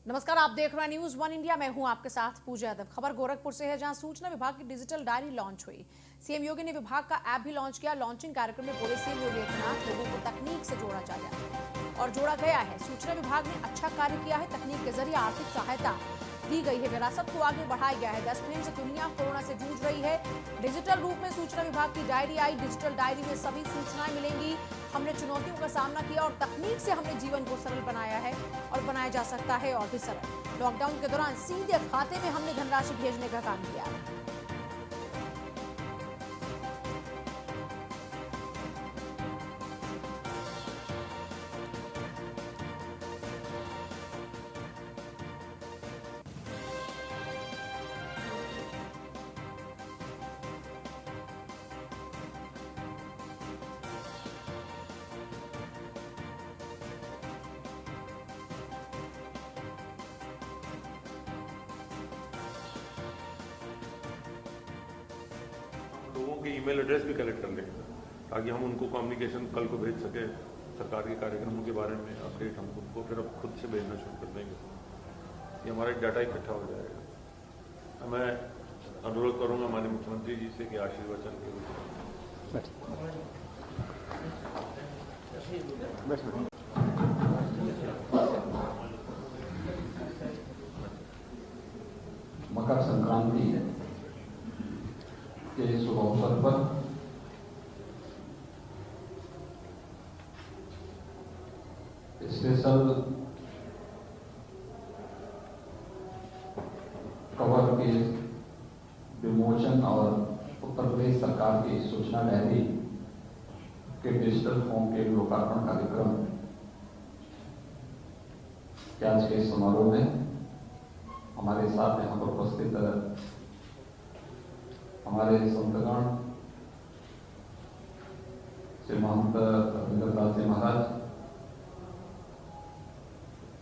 नमस्कार, आप देख रहे हैं न्यूज वन इंडिया। मैं हूं आपके साथ पूजा यादव। खबर गोरखपुर से है, जहां सूचना विभाग की डिजिटल डायरी लॉन्च हुई। सीएम योगी ने विभाग का ऐप भी लॉन्च किया। लॉन्चिंग कार्यक्रम में बोले सीएम योगी आदित्यनाथ, लोगों को तकनीक से जोड़ा जाएगा और जोड़ा गया है। सूचना विभाग ने अच्छा कार्य किया है। तकनीक के जरिए आर्थिक सहायता दी गई है। विरासत को आगे बढ़ाया गया है। 10 महीने से दुनिया कोरोना से जूझ रही है। डिजिटल रूप में सूचना विभाग की डायरी आई। डिजिटल डायरी में सभी सूचनाएं मिलेंगी। हमने चुनौतियों का सामना किया और तकनीक से हमने जीवन को सरल बनाया है और बनाया जा सकता है और भी सरल। लॉकडाउन के दौरान सीधे खाते में हमने धनराशि भेजने का काम किया है। लोगों के ईमेल एड्रेस भी कलेक्ट कर लें ताकि हम उनको कम्युनिकेशन कल को भेज सके। सरकार के कार्यक्रमों के बारे में अपडेट हम उनको फिर अब खुद से भेजना शुरू कर देंगे। ये हमारा एक डाटा इकट्ठा हो जाएगा। मैं अनुरोध करूंगा माननीय मुख्यमंत्री जी से कि आशीर्वचन के रूप मकर संक्रांति के शुभ अवसर पर स्पेशल कवर के विमोचन और उत्तर प्रदेश सरकार की सूचना डायरी के डिजिटल फॉर्म के लोकार्पण कार्यक्रम के आज के समारोह में हमारे साथ यहाँ पर उपस्थित हमारे संतगण श्री महंत रविंद्र दास जी महाराज,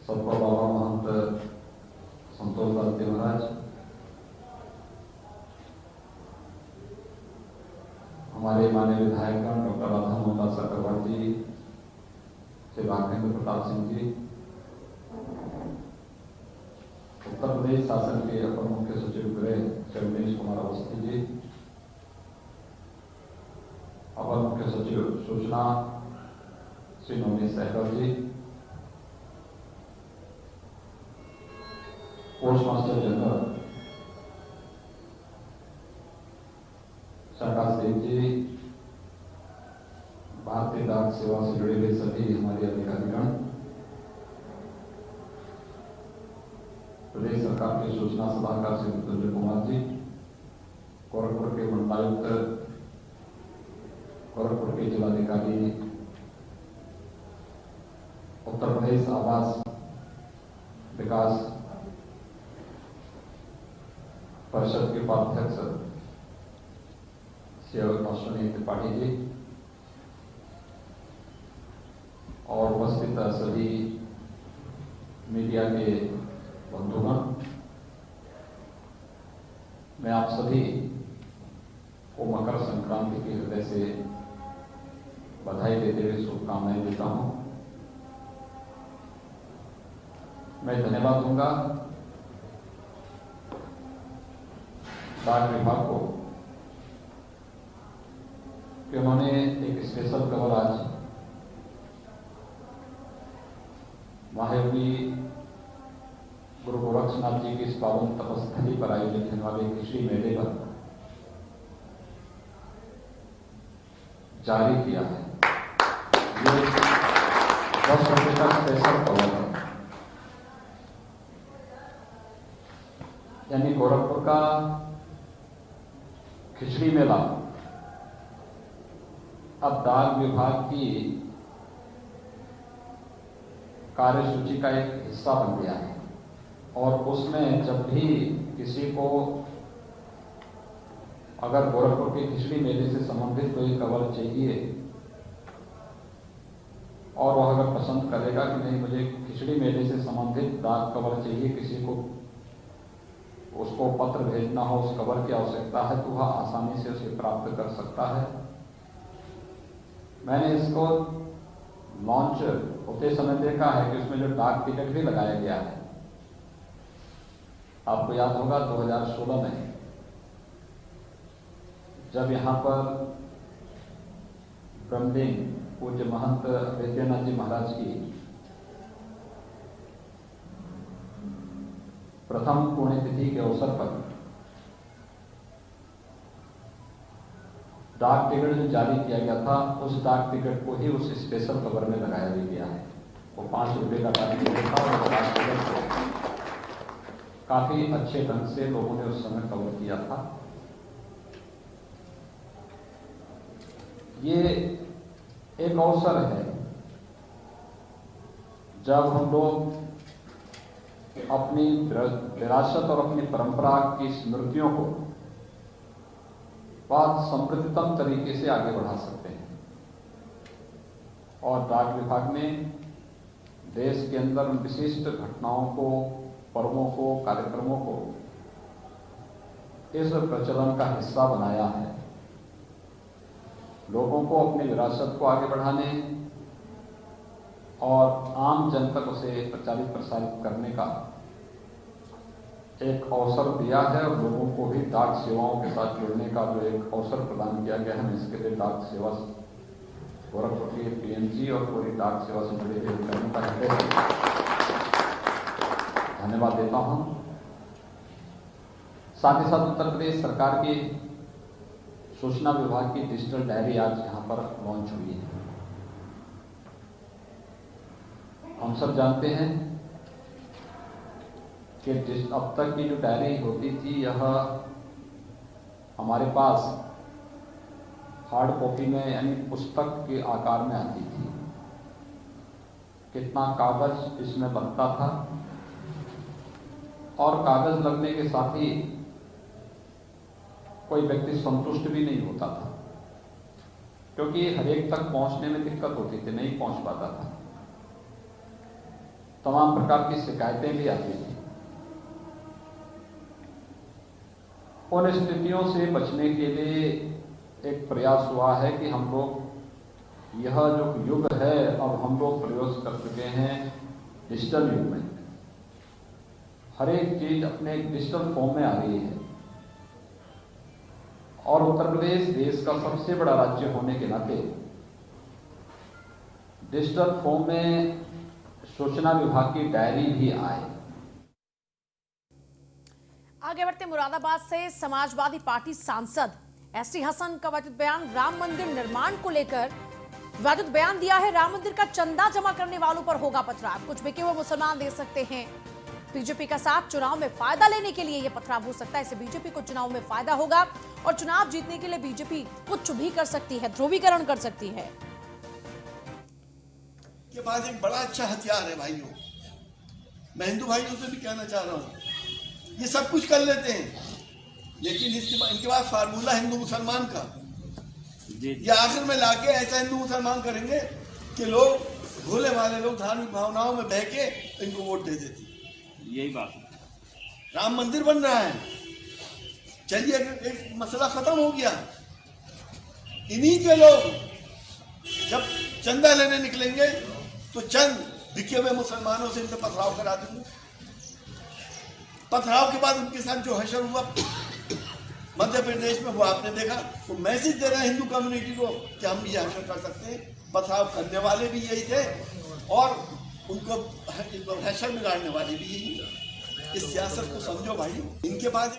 सतपा बाबा महंत संतोष दास जी महाराज, हमारे माननीय विधायकगण डॉक्टर राधा मोहन सकरवाल जी, श्री भागेंद्र प्रताप सिंह जी, उत्तर प्रदेश शासन के अपर मुख्य सचिव गृह श्री उमेश कुमार अवस्थी जी, अपर मुख्य सचिव सूचना श्री नवनीत सहगल जी, पोस्ट मास्टर जनरल प्रकाश देव जी, भारतीय डाक सेवा से जुड़े हुए सभी हमारे अधिकारीगण, प्रदेश सरकार के सूचना सलाहकार श्री मृत्युंजय कुमार जी, गोरखपुर के मंडलायुक्त, गोरखपुर के जिलाधिकारी, उत्तर प्रदेश आवास विकास परिषद के उपाध्यक्ष श्री अश्विनी त्रिपाठी जी और उपस्थित सभी मीडिया के बंधुगण, मैं आप सभी को मकर संक्रांति के हृदय से बधाई देते हुए शुभकामनाएं देता हूं। मैं धन्यवाद दूंगा डाक विभाग को कि उन्होंने एक स्पेशल कवर आज महायोगी गुरु गोरक्षनाथ जी की इस पावन तपस्थली पर आयोजित होने वाले कृषि मेले पर जारी किया है। ये 10 रुपये का स्पेशल कवर है, यानी गोरखपुर का खिचड़ी मेला अब डाक विभाग की कार्यसूची का एक हिस्सा बन गया है और उसमें जब भी किसी को अगर गोरखपुर के खिचड़ी मेले से संबंधित कोई कवर चाहिए और वह अगर पसंद करेगा कि नहीं मुझे खिचड़ी मेले से संबंधित डाक कवर चाहिए, किसी को उसको पत्र भेजना हो, उस कवर की आवश्यकता है, तो वह आसानी से उसे प्राप्त कर सकता है। मैंने इसको लॉन्च होते समय देखा है कि उसमें जो डाक टिकट भी लगाया गया है आपको याद होगा 2016 में जब यहाँ पर ब्रह्मलीन पूज्य महंत वैद्यनाथ जी महाराज की प्रथम पुण्यतिथि के अवसर पर डाक टिकट जो जारी किया गया था, उस डाक टिकट को ही उस स्पेशल कवर में लगाया भी गया है। वो 5 रुपये का डाक टिकट था और डाक टिकट को काफी अच्छे ढंग से लोगों ने उस समय कवर किया था। ये एक अवसर है जब हम लोग अपनी विरासत और अपनी परंपरा की स्मृतियों को बहुत समृद्धतम तरीके से आगे बढ़ा सकते हैं। और डाक विभाग में देश के अंदर उन विशिष्ट घटनाओं को, पर्वों को, कार्यक्रमों को इस प्रचलन का हिस्सा बनाया है। लोगों को अपनी विरासत को आगे बढ़ाने और आम जन तक उसे प्रचारित प्रसारित करने का एक अवसर दिया है और लोगों को भी डाक सेवाओं के साथ जुड़ने का जो एक अवसर प्रदान किया गया है। मैं इसके लिए डाक सेवा गोरखपुर के पीएमजी और पूरी डाक सेवा से जुड़े कर्मी का हृदय धन्यवाद देता हूं। साथ ही साथ उत्तर प्रदेश सरकार की सूचना विभाग की डिजिटल डायरी आज यहां पर लॉन्च हुई है। हम सब जानते हैं कि अब तक की जो डायरी होती थी यह हमारे पास हार्ड कॉपी में यानी पुस्तक के आकार में आती थी। कितना कागज इसमें लगता था और कागज लगने के साथ ही कोई व्यक्ति संतुष्ट भी नहीं होता था, क्योंकि हर एक तक पहुंचने में दिक्कत होती थी, नहीं पहुंच पाता था। तमाम प्रकार की शिकायतें भी आती थी। उन स्थितियों से बचने के लिए एक प्रयास हुआ है कि हम लोग यह जो युग है, अब हम लोग प्रयोग कर चुके हैं डिजिटल युग में। हर एक चीज अपने डिजिटल फॉर्म में आ रही है और उत्तर प्रदेश देश का सबसे बड़ा राज्य होने के नाते डिजिटल फॉर्म में सूचना विभाग की डायरी भी आए। आगे बढ़ते मुरादाबाद से समाजवादी पार्टी सांसद एसटी हसन का वैद्युत बयान, राम मंदिर निर्माण को लेकर वैद्युत बयान दिया है। राम मंदिर का चंदा जमा करने वालों पर होगा पथराव, कुछ भी वो मुसलमान दे सकते हैं। बीजेपी का साथ चुनाव में फायदा लेने के लिए यह पथराव हो सकता है। इससे बीजेपी को चुनाव में फायदा होगा और चुनाव जीतने के लिए बीजेपी कुछ भी कर सकती है, ध्रुवीकरण कर सकती है। के पास एक बड़ा अच्छा हथियार है भाइयों। मैं हिंदू भाइयों से भी कहना चाह रहा हूँ, ये सब कुछ कर लेते हैं लेकिन इनके पास फार्मूला हिंदू मुसलमान का, ये आखिर में लाके ऐसा हिंदू मुसलमान करेंगे कि लोग, भोले वाले लोग धार्मिक भावनाओं में बह के इनको वोट दे देते। यही बात है। राम मंदिर बन रहा है, चलिए एक मसला खत्म हो गया। इन्हीं के लोग जब चंदा लेने निकलेंगे तो चंद बिके हुए मुसलमानों से इनसे पथराव करा देंगे। पथराव के बाद उनके साथ जो हशर हुआ मध्य प्रदेश में, वो आपने देखा। वो मैसेज दे रहे हैं हिंदू कम्युनिटी को कि हम भी हशर कर सकते हैं। पथराव करने वाले भी यही थे और उनको हशर बिगाड़ने वाले भी यही। इस सियासत को समझो भाई। इनके पास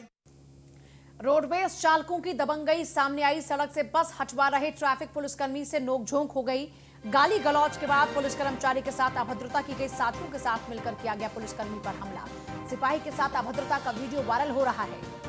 रोडवेज चालकों की दबंगई सामने आई। सड़क से बस हटवा रहे ट्रैफिक पुलिसकर्मी से नोकझोंक हो गई। गाली गलौज के बाद पुलिस कर्मचारी के साथ अभद्रता की गई। साथियों के साथ मिलकर किया गया पुलिसकर्मी पर हमला। सिपाही के साथ अभद्रता का वीडियो वायरल हो रहा है।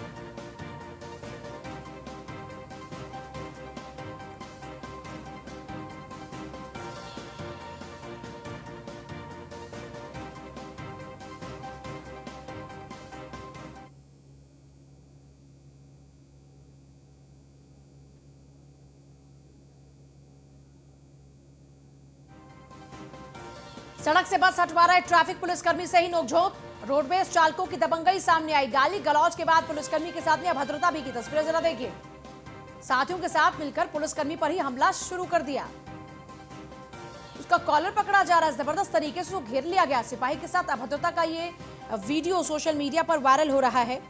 सड़क से बस हटवा रहे ट्रैफिक पुलिसकर्मी से ही नोकझोंक। रोडवेज चालकों की दबंगई सामने आई। गाली गलौज के बाद पुलिसकर्मी के साथ में अभद्रता भी की। तस्वीरें जरा देखिए। साथियों के साथ मिलकर पुलिसकर्मी पर ही हमला शुरू कर दिया। उसका कॉलर पकड़ा जा रहा है, जबरदस्त तरीके से वो घेर लिया गया। सिपाही के साथ अभद्रता का ये वीडियो सोशल मीडिया पर वायरल हो रहा है।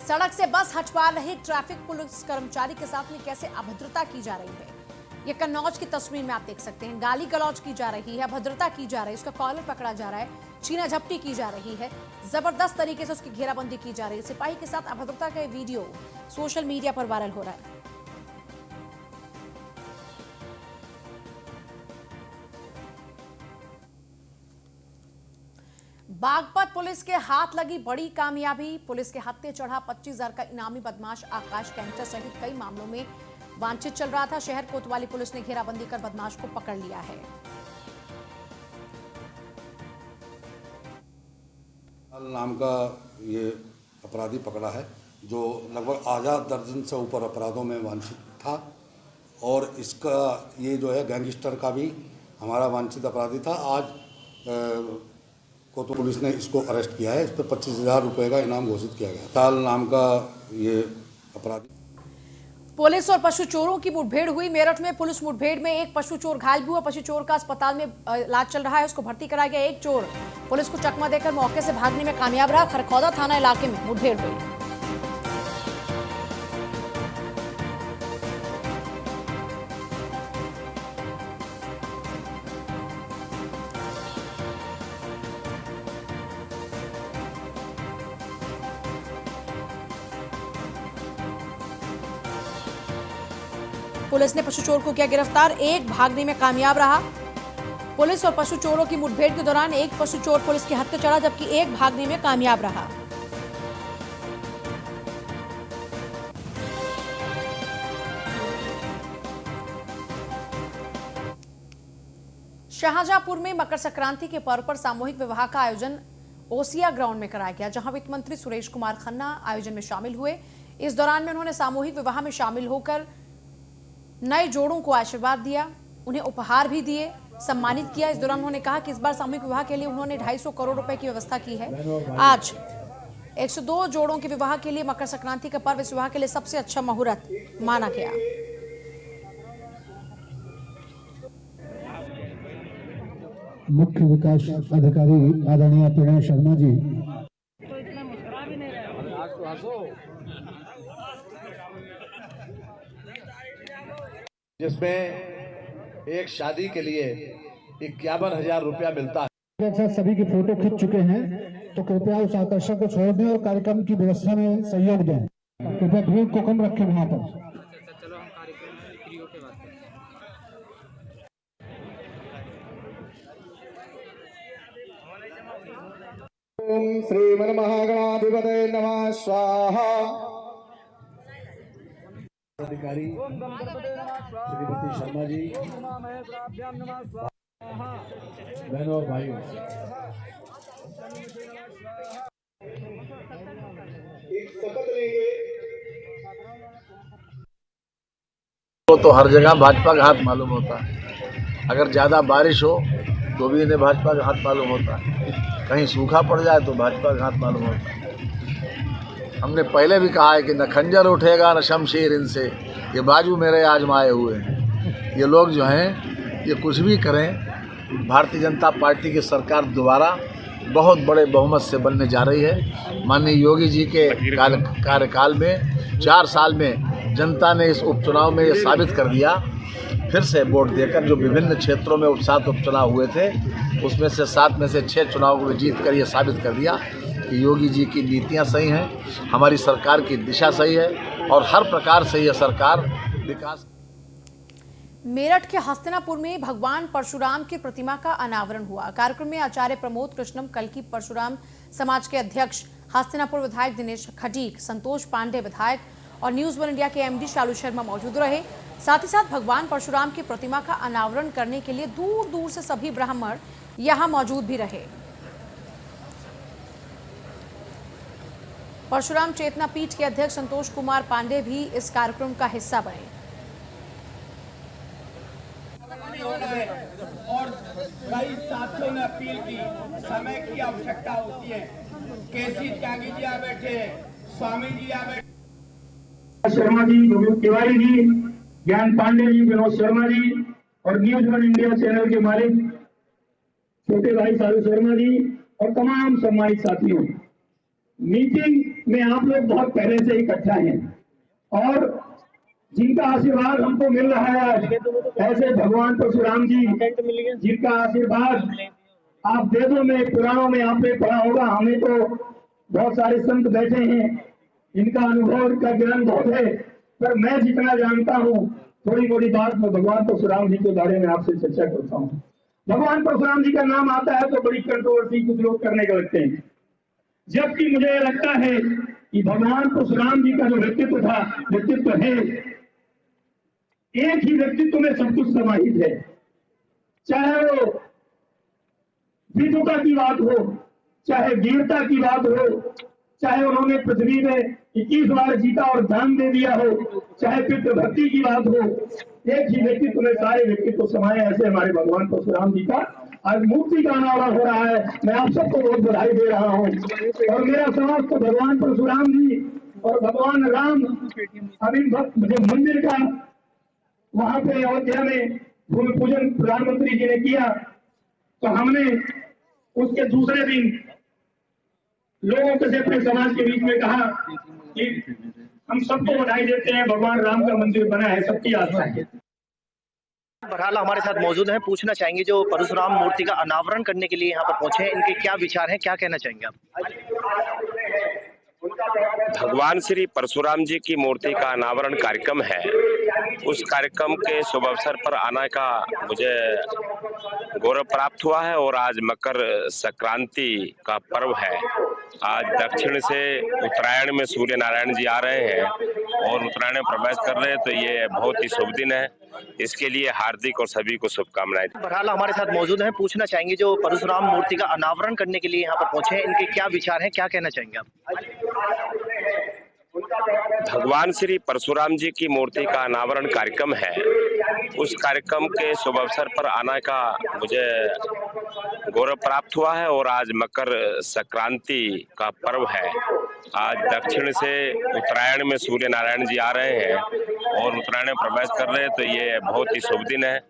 सड़क से बस हटवा रहे ट्रैफिक पुलिस कर्मचारी के साथ में कैसे अभद्रता की जा रही है, ये कन्नौज की तस्वीर में आप देख सकते हैं। गाली गलौज की जा रही है, अभद्रता की जा रही है, उसका कॉलर पकड़ा जा रहा है, छीना झपटी की जा रही है, जबरदस्त तरीके से उसकी घेराबंदी की जा रही है। सिपाही के साथ अभद्रता का वीडियो सोशल मीडिया पर वायरल हो रहा है। बागपत पुलिस के हाथ लगी बड़ी कामयाबी। पुलिस के हत्थे चढ़ा 25,000 का इनामी बदमाश आकाश कैंटर सहित कई मामलों में वांछित चल रहा था। शहर कोतवाली पुलिस ने घेराबंदी कर बदमाश को पकड़ लिया है। नाम का ये अपराधी पकड़ा है जो लगभग आधा दर्जन से ऊपर अपराधों में वांछित था, और इसका ये जो है गैंगस्टर का भी हमारा वांछित अपराधी था। आज कोतवाली पुलिस ने इसको अरेस्ट किया है। इस पर 25,000 रुपये का इनाम घोषित किया गया। ताल नाम का ये अपराधी। पुलिस और पशु चोरों की मुठभेड़ हुई। मेरठ में पुलिस मुठभेड़ में एक पशु चोर घायल भी हुआ। पशु चोर का अस्पताल में इलाज चल रहा है, उसको भर्ती कराया गया। एक चोर पुलिस को चकमा देकर मौके से भागने में कामयाब रहा। खरखौदा थाना इलाके में मुठभेड़ हुई। पुलिस ने पशु चोर को किया गिरफ्तार, एक भागने में कामयाब रहा। पुलिस और पशु चोरों की मुठभेड़ के दौरान एक पशु चोर पुलिस के हत्थे चढ़ा, जबकि एक भागने में कामयाब रहा। शाहजहांपुर में मकर संक्रांति के पर्व पर सामूहिक विवाह का आयोजन ओसिया ग्राउंड में कराया गया, जहां वित्त मंत्री सुरेश कुमार खन्ना आयोजन में शामिल हुए। इस दौरान में उन्होंने सामूहिक विवाह में शामिल होकर नए जोड़ों को आशीर्वाद दिया, उन्हें उपहार भी दिए, सम्मानित किया। इस दौरान उन्होंने कहा कि इस बार सामूहिक विवाह के लिए उन्होंने 250 करोड़ रुपए की व्यवस्था की है। आज 102 जोड़ों के विवाह के लिए मकर संक्रांति का पर्व इस विवाह के लिए सबसे अच्छा मुहूर्त माना गया। मुख्य विकास अधिकारी आदरणीय प्रणय शर्मा जी। जिसमें एक शादी के लिए 51,000 रुपया मिलता है। सभी की फोटो खींच चुके हैं, तो कृपया उस आकर्षण को छोड़ दें और कार्यक्रम की व्यवस्था में सहयोग दें। कृपया भीड़ को कम रखें वहां पर। चलो हम कार्यक्रम में फ्री होके बात करते हैं। ओम श्रीमन महागणाधिपतये नमः स्वाहा। अधिकारी श्रीमती शर्मा जी, बहनों और भाइयों, तो हर जगह भाजपा का हाथ मालूम होता है। अगर ज़्यादा बारिश हो तो भी इन्हें भाजपा का हाथ मालूम होता है, कहीं सूखा पड़ जाए तो भाजपा का हाथ मालूम होता है। हमने पहले भी कहा है कि न खंजर उठेगा न शमशीर इनसे, ये बाजू मेरे आजमाए हुए हैं। ये लोग जो हैं ये कुछ भी करें, भारतीय जनता पार्टी की सरकार दोबारा बहुत बड़े बहुमत से बनने जा रही है। माननीय योगी जी के कार्यकाल में 4 साल में जनता ने इस उपचुनाव में ये साबित कर दिया, फिर से वोट देकर जो विभिन्न क्षेत्रों में 7 उपचुनाव हुए थे, उसमें से 7 में से 6 चुनाव में जीत कर ये साबित कर दिया कि योगी जी की नीतियां सही हैं, हमारी सरकार की दिशा सही है और हर प्रकार से यह सरकार विकास। मेरठ के हस्तिनापुर में भगवान परशुराम की प्रतिमा का अनावरण हुआ। कार्यक्रम में आचार्य प्रमोद कृष्णम कल्की परशुराम समाज के अध्यक्ष, हस्तिनापुर विधायक दिनेश खटीक, संतोष पांडे विधायक और न्यूज 1 इंडिया के एमडी शालू शर्मा मौजूद रहे। साथ ही साथ भगवान परशुराम की प्रतिमा का अनावरण करने के लिए दूर दूर से सभी ब्राह्मण यहां मौजूद भी रहे। परशुराम चेतना पीठ के अध्यक्ष संतोष कुमार पांडे भी इस कार्यक्रम का हिस्सा बने। और कई साथियों ने अपील की, समय की आवश्यकता होती है। केसी त्यागी जी आ बैठे, स्वामी जी आ बैठे, शर्मा जी, गोविंद तिवारी जी, ज्ञान पांडे जी, विनोद शर्मा जी और न्यूज वन इंडिया चैनल के मालिक छोटे भाई साधु शर्मा जी और तमाम सम्मानित साथियों, मीटिंग में आप लोग बहुत पहले से इकट्ठा हैं और जिनका आशीर्वाद हमको मिल रहा है, ऐसे भगवान परशुराम जी जिनका आशीर्वाद आप वेदों में, पुराणों में आपने पढ़ा होगा, हमें तो बहुत सारे संत बैठे हैं, इनका अनुभव, इनका ज्ञान बहुत है, पर मैं जितना जानता हूँ थोड़ी मोड़ी बात मैं भगवान परशुराम जी के बारे में आपसे चर्चा करता हूँ। भगवान परशुराम जी का नाम आता है तो बड़ी कंट्रोवर्सी कुछ लोग करने का लगते हैं, जबकि मुझे लगता है कि भगवान परशुराम जी का जो व्यक्तित्व है, एक ही व्यक्तित्व में सब कुछ समाहित है। चाहे वो विद्वता की बात हो, चाहे वीरता की बात हो, चाहे उन्होंने पृथ्वी में 21 बार जीता और दान दे दिया हो, चाहे पितृभक्ति की बात हो, एक ही व्यक्तित्व में सारे व्यक्तित्व समाये। ऐसे हमारे भगवान परशुराम जी का आज मूर्ति का अनावरण हो रहा है। मैं आप सबको बहुत बधाई दे रहा हूँ और मेरा समस्त तो भगवान परशुराम जी और भगवान राम अभी मुझे मंदिर का वहां पे अयोध्या में भूमि पूजन प्रधानमंत्री जी ने किया, तो हमने उसके दूसरे दिन लोगों के से अपने समाज के बीच में कहा कि हम सबको बधाई देते हैं, भगवान राम का मंदिर बना है, सबकी आस्था है। बहरहाल हमारे साथ मौजूद हैं, पूछना चाहेंगे जो परशुराम मूर्ति का अनावरण करने के लिए यहाँ पर पहुंचे हैं, इनके क्या विचार हैं, क्या कहना चाहेंगे आप? भगवान श्री परशुराम जी की मूर्ति का अनावरण कार्यक्रम है। उस कार्यक्रम के शुभ अवसर पर आने का मुझे गौरव प्राप्त हुआ है और आज मकर संक्रांति का पर्व है। आज दक्षिण से उत्तरायण में सूर्य नारायण जी आ रहे हैं और उत्तरायण में प्रवेश कर रहे हैं, तो ये बहुत ही शुभ दिन है। इसके लिए हार्दिक और सभी को शुभकामनाएं। बहरहाल हमारे साथ मौजूद हैं, पूछना चाहेंगे जो परशुराम मूर्ति का अनावरण करने के लिए यहाँ पर पहुंचे हैं, इनके क्या विचार हैं, क्या कहना चाहेंगे आप? भगवान श्री परशुराम जी की मूर्ति का अनावरण कार्यक्रम है। उस कार्यक्रम के शुभ अवसर पर आने का मुझे गौरव प्राप्त हुआ है और आज मकर संक्रांति का पर्व है। आज दक्षिण से उत्तरायण में सूर्य नारायण जी आ रहे हैं और उत्तरायण में प्रवेश कर रहे हैं, तो ये बहुत ही शुभ दिन है।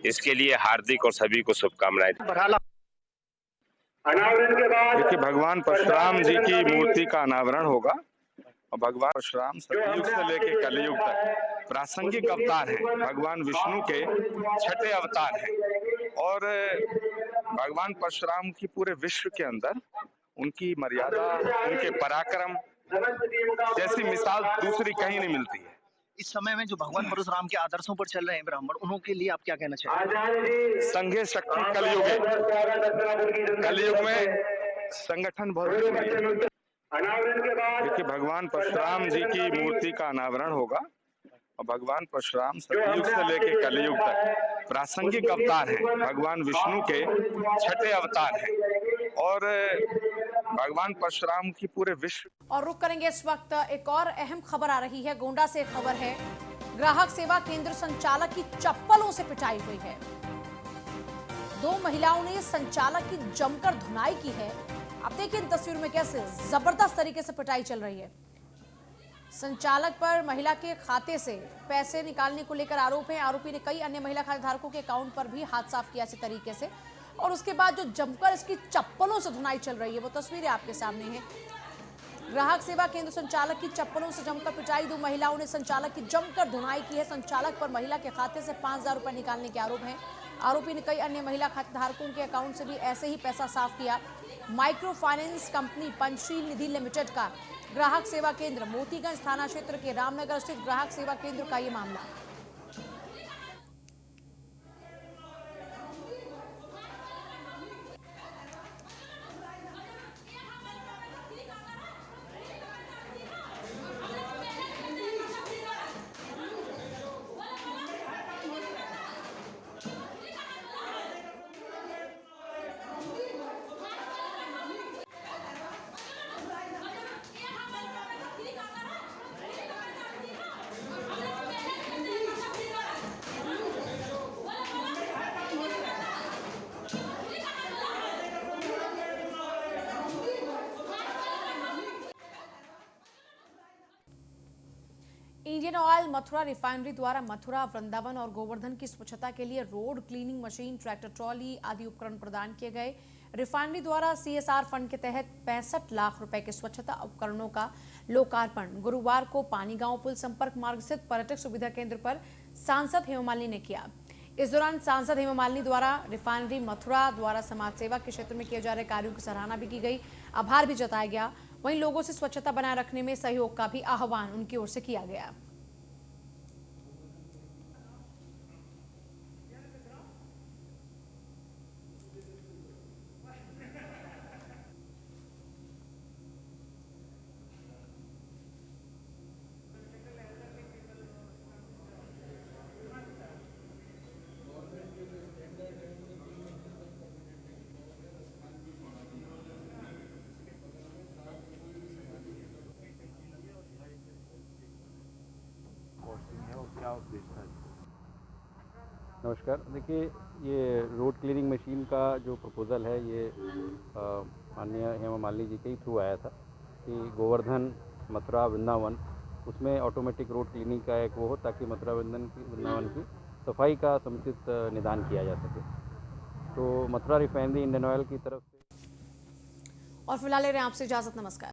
इसके लिए हार्दिक और सभी को शुभकामनाएं। देखिए, भगवान परशुराम जी की मूर्ति का अनावरण होगा और भगवान परशुराम सतयुग से लेकर कलयुग तक प्रासंगिक अवतार हैं। भगवान विष्णु के छठे अवतार हैं और भगवान परशुराम की पूरे विश्व के अंदर उनकी मर्यादा, उनके पराक्रम जैसी मिसाल दूसरी कहीं नहीं मिलती है। इस समय में जो भगवान परशुराम के आदर्शों पर चल रहे हैं ब्राह्मण, उनके लिए आप क्या कहना चाहेंगे? संघे शक्ति कलयुग है। कलयुग में संगठन बहुत जरूरी है। देखिए, भगवान परशुराम जी की मूर्ति का अनावरण होगा और भगवान परशुराम सतयुग से लेकर कलयुग तक प्रासंगिक अवतार हैं। भगवान विष्णु के छठे अवतार हैं और भगवान परशुराम की पूरे विश्व। और रुक करेंगे इस वक्त एक और अहम खबर आ रही है। गोंडा से एक खबर है, ग्राहक सेवा केंद्र संचालक की चप्पलों से पिटाई हुई है। 2 महिलाओं ने संचालक की जमकर धुनाई की है। आप देखिए इन तस्वीर में कैसे जबरदस्त तरीके से पिटाई चल रही है। संचालक पर महिला के खाते से पैसे निकालने को लेकर आरोप है। आरोपी ने कई अन्य महिला खातेधारकों के अकाउंट पर भी हाथ साफ किया इसी तरीके से, और उसके बाद जो जमकर इसकी चप्पलों से धुनाई चल रही है वो तस्वीरें आपके सामने हैं। ग्राहक सेवा केंद्र संचालक की चप्पलों से जमकर पिटाई। 2 महिलाओं ने संचालक की जमकर धुनाई की है। संचालक पर महिला के खाते से 5000 रुपए निकालने के आरोप हैं। आरोपी ने कई अन्य महिला खातेधारकों के अकाउंट से भी ऐसे ही पैसा साफ किया। माइक्रो फाइनेंस कंपनी पंचशील निधि लिमिटेड का ग्राहक सेवा केंद्र मोतीगंज थाना क्षेत्र के रामनगर स्थित ग्राहक सेवा केंद्र का ये मामला। इंडियन ऑयल मथुरा रिफाइनरी द्वारा मथुरा, वृंदावन और गोवर्धन की स्वच्छता के लिए road cleaning machine, tractor trolley आदि उपकरण प्रदान किए गए। रिफाइनरी द्वारा CSR फंड के तहत 65 लाख रुपए के स्वच्छता उपकरणों का लोकार्पण गुरुवार को पानीगांव पुल संपर्क मार्ग स्थित पर्यटक सुविधा केंद्र पर सांसद हेमा मालिनी ने किया। इस दौरान सांसद हेमा मालिनी द्वारा रिफाइनरी मथुरा द्वारा समाज सेवा के क्षेत्र में किए जा रहे कार्यों की सराहना भी की गई, आभार भी जताया गया। वहीं लोगों से स्वच्छता बनाए रखने में सहयोग का भी आह्वान उनकी ओर से किया गया। नमस्कार। देखिए, ये रोड क्लीनिंग मशीन का जो प्रपोज़ल है ये माननीय हेमा मालिनी जी के ही थ्रू आया था कि गोवर्धन, मथुरा, वृंदावन उसमें ऑटोमेटिक रोड क्लीनिंग का एक वो हो ताकि मथुरा वृंदावन की सफाई का समुचित निदान किया जा सके। तो मथुरा रिफाइनरी इंडियन ऑयल की तरफ से और फिलहाल ले रहे हैं आपसे इजाजत। नमस्कार।